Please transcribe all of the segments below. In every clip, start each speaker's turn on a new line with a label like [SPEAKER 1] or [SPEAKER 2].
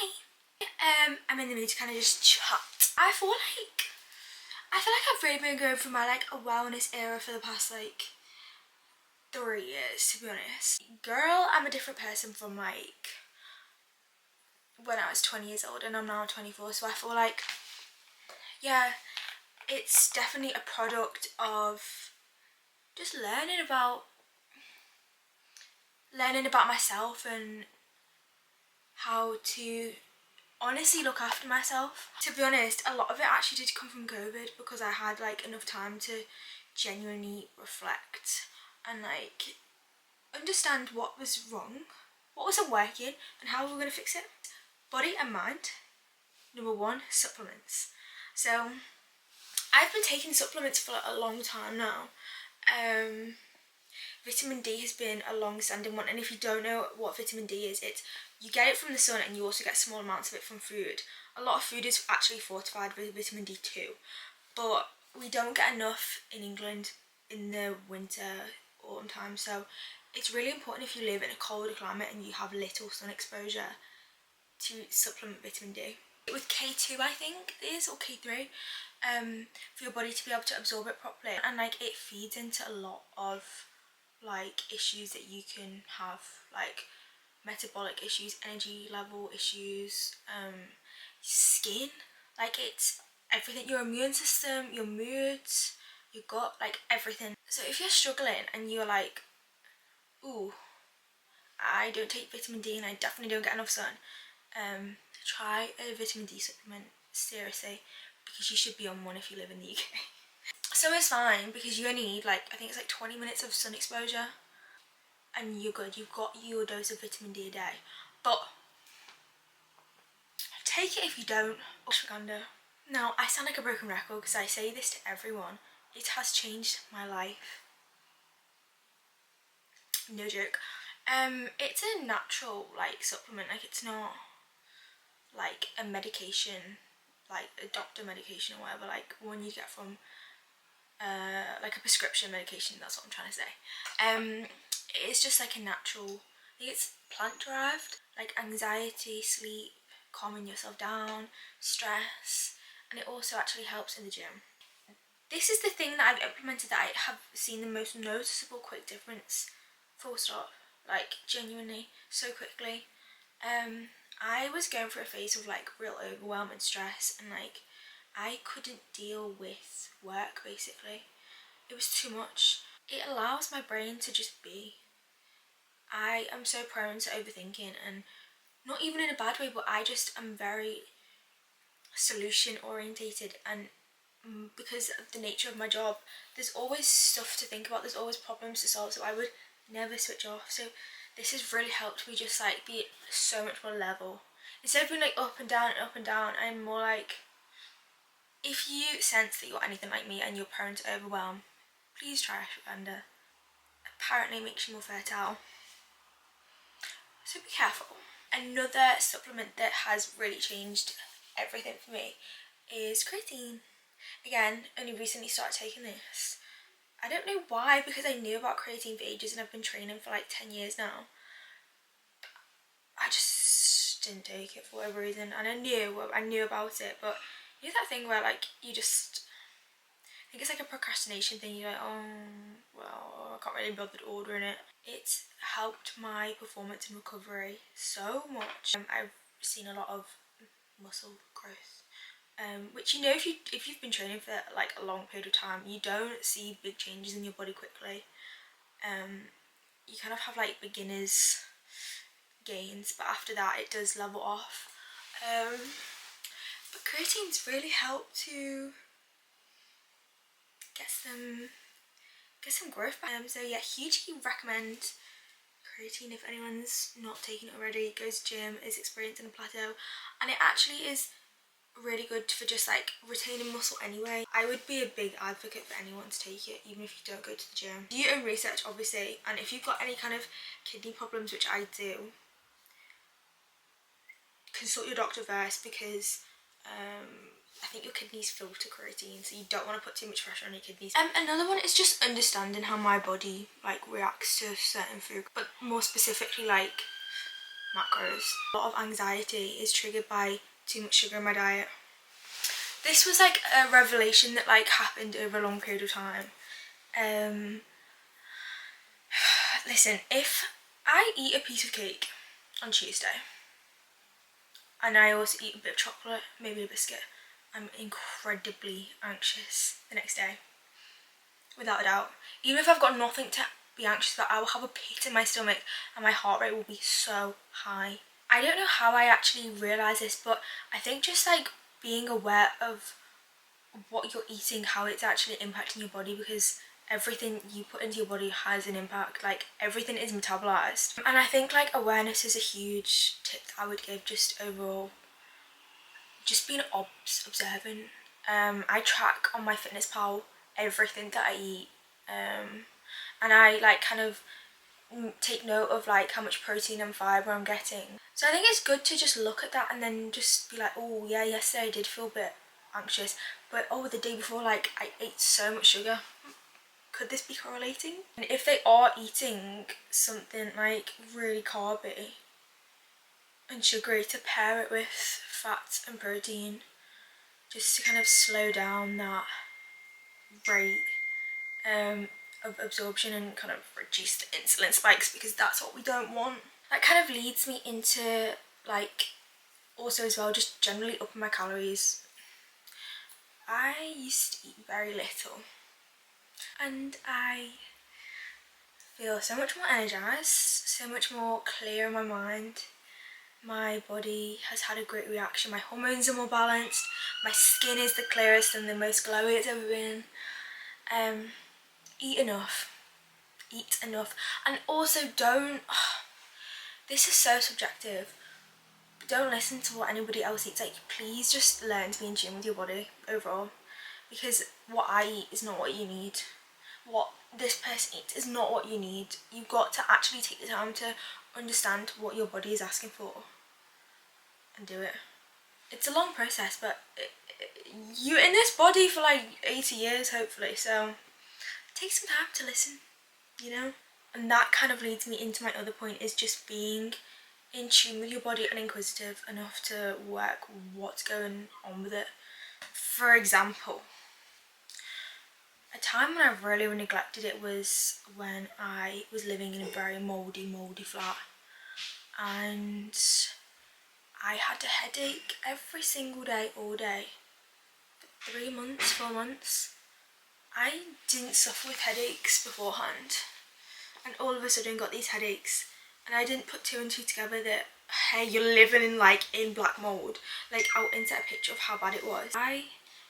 [SPEAKER 1] Hi. I'm in the mood to kind of just chat. I feel like I've really been going through my like a wellness era for the past like 3 years, to be honest. Girl, I'm a different person from like when I was 20 years old, and I'm now 24, so I feel like, yeah, it's definitely a product of just learning about myself and how to honestly look after myself. To be honest, a lot of it actually did come from COVID, because I had like enough time to genuinely reflect and like understand what was wrong, what wasn't working, and how we were going to fix it. Body and mind. Number one, supplements. So I've been taking supplements for a long time now. Vitamin D has been a long-standing one, and if you don't know what vitamin D is, you get it from the sun, and you also get small amounts of it from food. A lot of food is actually fortified with vitamin D too, but we don't get enough in England in the winter, autumn time, so it's really important if you live in a colder climate and you have little sun exposure to supplement vitamin D. With K2 I think it is, or K3, for your body to be able to absorb it properly, and like it feeds into a lot of like issues that you can have, like metabolic issues, energy level issues, skin, like it's everything, your immune system, your moods, your gut, like everything. So if you're struggling and you're like, ooh, I don't take vitamin D and I definitely don't get enough sun, try a vitamin D supplement, seriously, because you should be on one if you live in the UK. So it's fine, because you only need like, I think it's like 20 minutes of sun exposure and you're good. You've got your dose of vitamin D a day. But take it if you don't. Ashwagandha. Now, I sound like a broken record because I say this to everyone. It has changed my life. No joke. It's a natural like supplement. Like it's not like a medication, like a doctor medication or whatever, like one you get from like a prescription medication. That's what I'm trying to say. It's just like a natural, I think it's plant derived, like anxiety, sleep, calming yourself down, stress, and it also actually helps in the gym. This is the thing that I've implemented that I have seen the most noticeable quick difference, full stop, like genuinely so quickly. I was going through a phase of like real overwhelm and stress, and like I couldn't deal with work basically. It was too much. It allows my brain to just be. I am so prone to overthinking, and not even in a bad way, but I just am very solution orientated, and because of the nature of my job, there's always stuff to think about, there's always problems to solve, so I would never switch off. So this has really helped me just like be so much more level. Instead of being like up and down and up and down, I'm more like, if you sense that you're anything like me and you're prone to overwhelm, please try ashwagandha. Apparently it makes you more fertile, so be careful. Another supplement that has really changed everything for me is creatine. Again, only recently started taking this. I don't know why, because I knew about creatine for ages and I've been training for like 10 years now. I just didn't take it for whatever reason, and I knew about it, but you know that thing where like you just, I think it's like a procrastination thing, you're like, oh well, I can't really bother ordering it. It's helped my performance and recovery so much. I've seen a lot of muscle growth, which, you know, if you've been training for like a long period of time, you don't see big changes in your body quickly. You kind of have like beginners gains, but after that it does level off. But creatine's really helped to get some growth back. So yeah, hugely recommend creatine if anyone's not taking it already, goes to gym, is experiencing a plateau, and it actually is really good for just like retaining muscle anyway. I would be a big advocate for anyone to take it, even if you don't go to the gym. Do your own research obviously, and if you've got any kind of kidney problems, which I do, consult your doctor first, because I think your kidneys filter creatine, so you don't want to put too much pressure on your kidneys. Another one is just understanding how my body like reacts to certain food, but more specifically like macros. A lot of anxiety is triggered by too much sugar in my diet. This was like a revelation that like happened over a long period of time. Listen, if I eat a piece of cake on Tuesday and I also eat a bit of chocolate, maybe a biscuit, I'm incredibly anxious the next day, without a doubt. Even if I've got nothing to be anxious about, I will have a pit in my stomach and my heart rate will be so high. I don't know how I actually realised this, but I think just like being aware of what you're eating, how it's actually impacting your body, because everything you put into your body has an impact. Like everything is metabolized, and I think like awareness is a huge tip that I would give just overall. Just being observant. I track on my MyFitnessPal everything that I eat, and I like kind of take note of like how much protein and fibre I'm getting. So I think it's good to just look at that and then just be like, oh yeah, yesterday I did feel a bit anxious, but oh, the day before like I ate so much sugar. Could this be correlating? And if they are eating something like really carby and sugary, to pair it with fat and protein, just to kind of slow down that rate of absorption and kind of reduce the insulin spikes, because that's what we don't want. That kind of leads me into like also as well just generally upping my calories. I used to eat very little and I feel so much more energized, so much more clear in my mind. My body has had a great reaction, my hormones are more balanced, my skin is the clearest and the most glowy it's ever been. Eat enough, and also don't, this is so subjective, but don't listen to what anybody else eats. Like please just learn to be in tune with your body overall, because what I eat is not what you need. What this person eats is not what you need. You've got to actually take the time to understand what your body is asking for and do it. It's a long process, but you're in this body for like 80 years hopefully, so take some time to listen, you know? And that kind of leads me into my other point, is just being in tune with your body and inquisitive enough to work what's going on with it. For example, a time when I really neglected it was when I was living in a very mouldy flat, and I had a headache every single day, all day, for 3 months, 4 months. I didn't suffer with headaches beforehand, and all of a sudden got these headaches, and I didn't put two and two together that, hey, you're living in black mold. Like, I'll insert a picture of how bad it was. I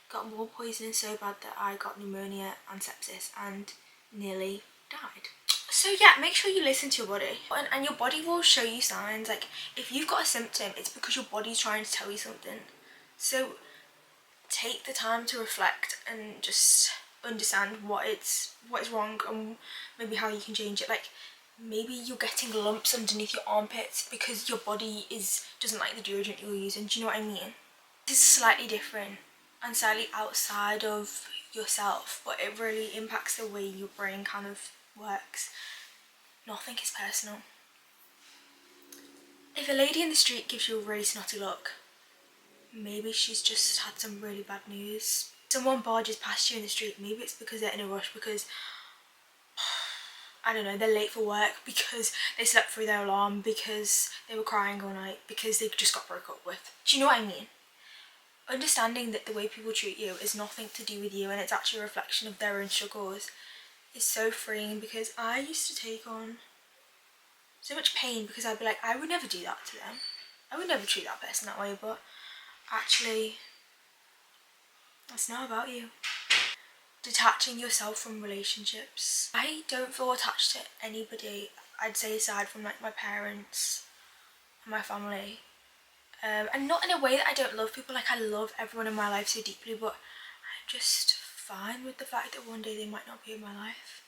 [SPEAKER 1] got mold poisoning so bad that I got pneumonia and sepsis and nearly died. So yeah, make sure you listen to your body, and your body will show you signs. Like if you've got a symptom, it's because your body's trying to tell you something. So take the time to reflect and just understand what is wrong and maybe how you can change it. Like maybe you're getting lumps underneath your armpits because your body doesn't like the deodorant you're using. Do you know what I mean? This is slightly different and slightly outside of yourself, but it really impacts the way your brain kind of works. Nothing is personal. If a lady in the street gives you a really snotty look, maybe she's just had some really bad news. Someone barges past you in the street, maybe it's because they're in a rush, because I don't know, they're late for work, because they slept through their alarm, because they were crying all night, because they just got broke up with. Do you know what I mean? Understanding that the way people treat you is nothing to do with you and it's actually a reflection of their own struggles is so freeing, because I used to take on so much pain because I'd be like, I would never do that to them. I would never treat that person that way, but actually, that's not about you. Detaching yourself from relationships. I don't feel attached to anybody, I'd say, aside from like my parents and my family. And not in a way that I don't love people. Like I love everyone in my life so deeply, but I'm just fine with the fact that one day they might not be in my life.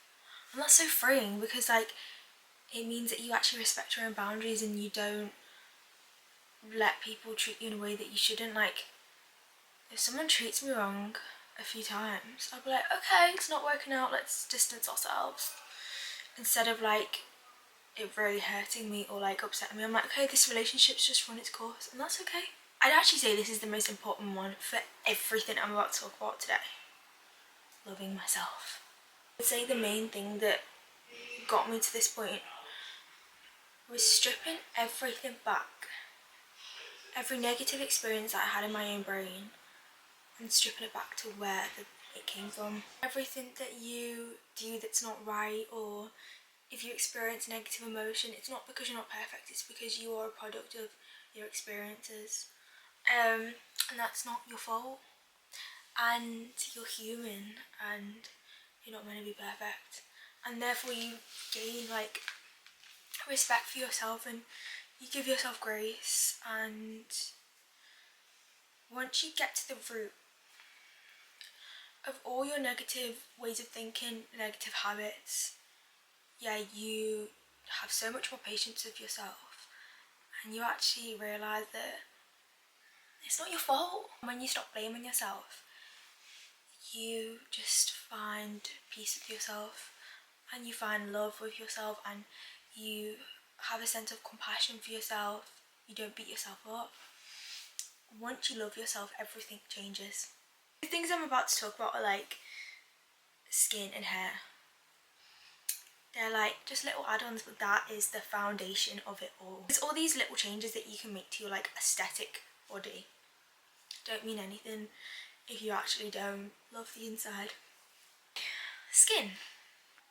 [SPEAKER 1] And that's so freeing, because like it means that you actually respect your own boundaries and you don't let people treat you in a way that you shouldn't. Like if someone treats me wrong a few times, I'll be like, okay, it's not working out, let's distance ourselves, instead of like it really hurting me or like upsetting me, I'm like, okay, this relationship's just run its course, and that's okay. I'd actually say this is the most important one for everything I'm about to talk about today. Loving myself. I'd say the main thing that got me to this point was stripping everything back. Every negative experience that I had in my own brain, and stripping it back to where it came from. Everything that you do that's not right, or if you experience negative emotion, it's not because you're not perfect, it's because you are a product of your experiences. And that's not your fault. And you're human, and you're not meant to be perfect. And therefore you gain like respect for yourself, and you give yourself grace. And once you get to the root of all your negative ways of thinking, negative habits, yeah, you have so much more patience with yourself, and you actually realise that it's not your fault. When you stop blaming yourself, you just find peace with yourself, and you find love with yourself, and you have a sense of compassion for yourself. You don't beat yourself up. Once you love yourself, everything changes. The things I'm about to talk about are like skin and hair. They're like just little add-ons, but that is the foundation of it all. There's all these little changes that you can make to your like aesthetic body. Don't mean anything if you actually don't love the inside. Skin.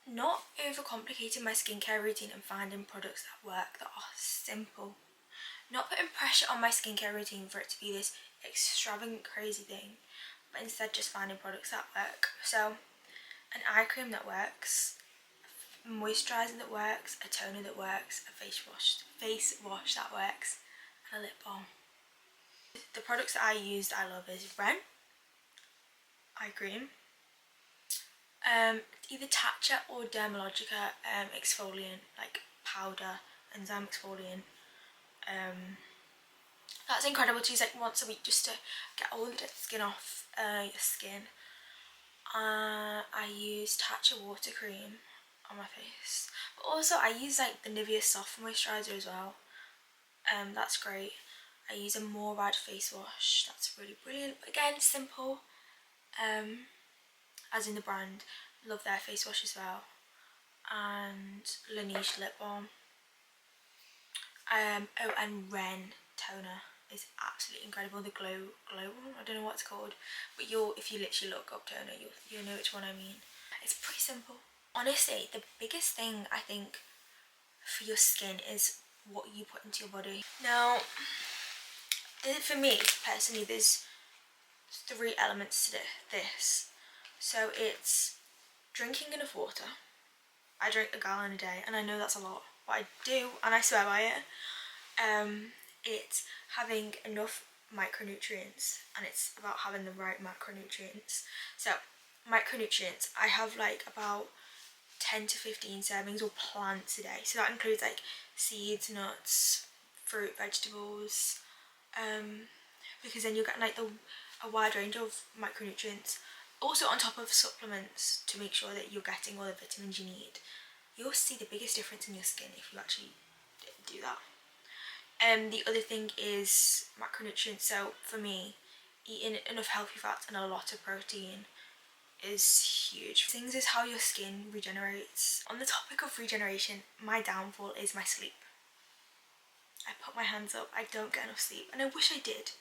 [SPEAKER 1] Not overcomplicating my skincare routine and finding products that work, that are simple. Not putting pressure on my skincare routine for it to be this extravagant crazy thing, but instead just finding products that work. So an eye cream that works, moisturiser that works, a toner that works, a face wash that works, and a lip balm. The products that I used I love is Ren eye cream, either Tatcha or Dermalogica exfoliant, like powder, enzyme exfoliant. That's incredible to use like once a week just to get all the dead skin off your skin. I use Tatcha water cream on my face, but also I use like the Nivea soft moisturiser as well. That's great. I use a Morad face wash, that's really brilliant. Again, simple, as in the brand. Love their face wash as well. And Laneige lip balm. Oh, and Ren toner is absolutely incredible. The glow one, I don't know what it's called, but if you literally look up toner, you'll know which one I mean. It's pretty simple. Honestly, the biggest thing I think for your skin is what you put into your body. Now, for me personally, there's 3 elements to this. So it's drinking enough water. I drink a gallon a day, and I know that's a lot, but I do, and I swear by it. It's having enough micronutrients, and it's about having the right macronutrients. So micronutrients, I have like about 10 to 15 servings or plants a day, so that includes like seeds, nuts, fruit, vegetables, because then you'll get like a wide range of micronutrients. Also on top of supplements to make sure that you're getting all the vitamins you need. You'll see the biggest difference in your skin if you actually do that. The other thing is macronutrients. So for me, eating enough healthy fats and a lot of protein is huge. Things is how your skin regenerates. On the topic of regeneration, my downfall is my sleep. I put my hands up, I don't get enough sleep, and I wish I did.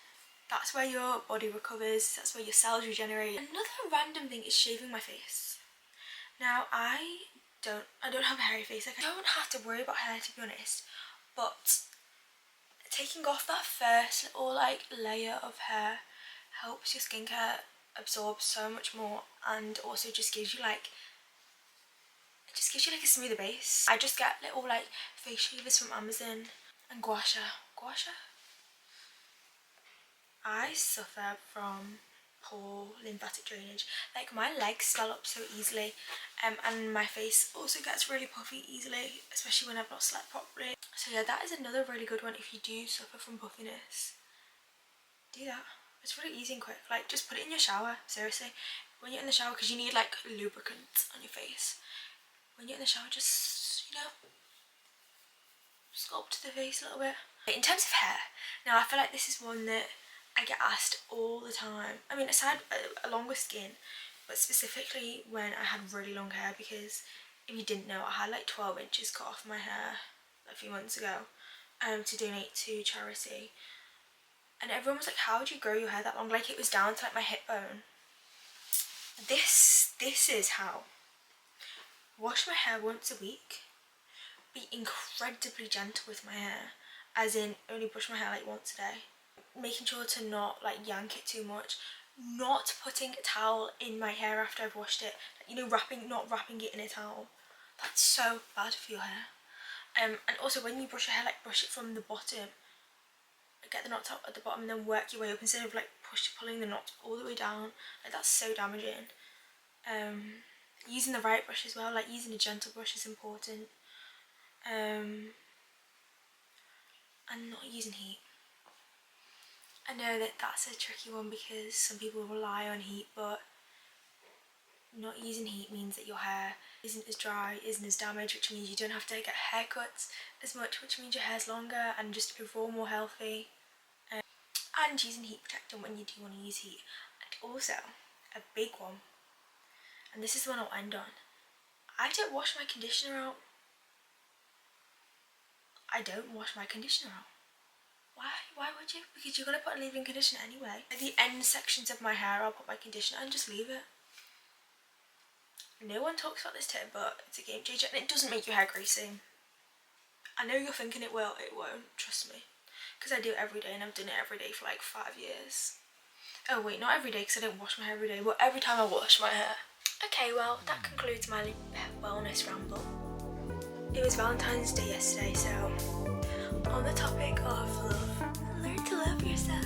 [SPEAKER 1] That's where your body recovers, that's where your cells regenerate. Another random thing is shaving my face. Now, I don't have a hairy face, like I don't have to worry about hair, to be honest, but taking off that first little like layer of hair helps your skincare absorb so much more, and also just gives you like a smoother base. I just get little like face shavers from Amazon, and gua sha. I suffer from poor lymphatic drainage. Like my legs swell up so easily, and my face also gets really puffy easily, especially when I've not slept properly. So yeah, that is another really good one if you do suffer from puffiness. Do that. It's really easy and quick. Like just put it in your shower, seriously. When you're in the shower, because you need like lubricant on your face. When you're in the shower, just, sculpt the face a little bit. In terms of hair, now I feel like this is one that I get asked all the time. I mean, aside along with skin, but specifically when I had really long hair, because if you didn't know, I had like 12 inches cut off my hair a few months ago to donate to charity. And everyone was like, how would you grow your hair that long? Like, it was down to like my hip bone. This is how. Wash my hair once a week. Be incredibly gentle with my hair, as in only brush my hair like once a day. Making sure to not like yank it too much. Not putting a towel in my hair after I've washed it. You know, not wrapping it in a towel. That's so bad for your hair. And also when you brush your hair, like brush it from the bottom. Get the knots out at the bottom and then work your way up instead of like pulling the knots all the way down. Like, that's so damaging. Using the right brush as well, like using a gentle brush is important. And not using heat. I know that that's a tricky one because some people rely on heat, but not using heat means that your hair isn't as dry, isn't as damaged, which means you don't have to get haircuts as much, which means your hair's longer and just overall more healthy. And using heat protectant when you do want to use heat. And also, a big one, and this is the one I'll end on, I don't wash my conditioner out. I don't wash my conditioner out. Why would you? Because you're going to put a leave-in conditioner anyway. At the end sections of my hair, I'll put my conditioner and just leave it. No one talks about this tip, but it's a game changer and it doesn't make your hair greasy. I know you're thinking it will, it won't, trust me. Because I do it every day and I've done it every day for like 5 years. Oh wait, not every day because I don't wash my hair every day, but every time I wash my hair. Okay, well, that concludes my wellness ramble. It was Valentine's Day yesterday, so on the topic of love, learn to love yourself.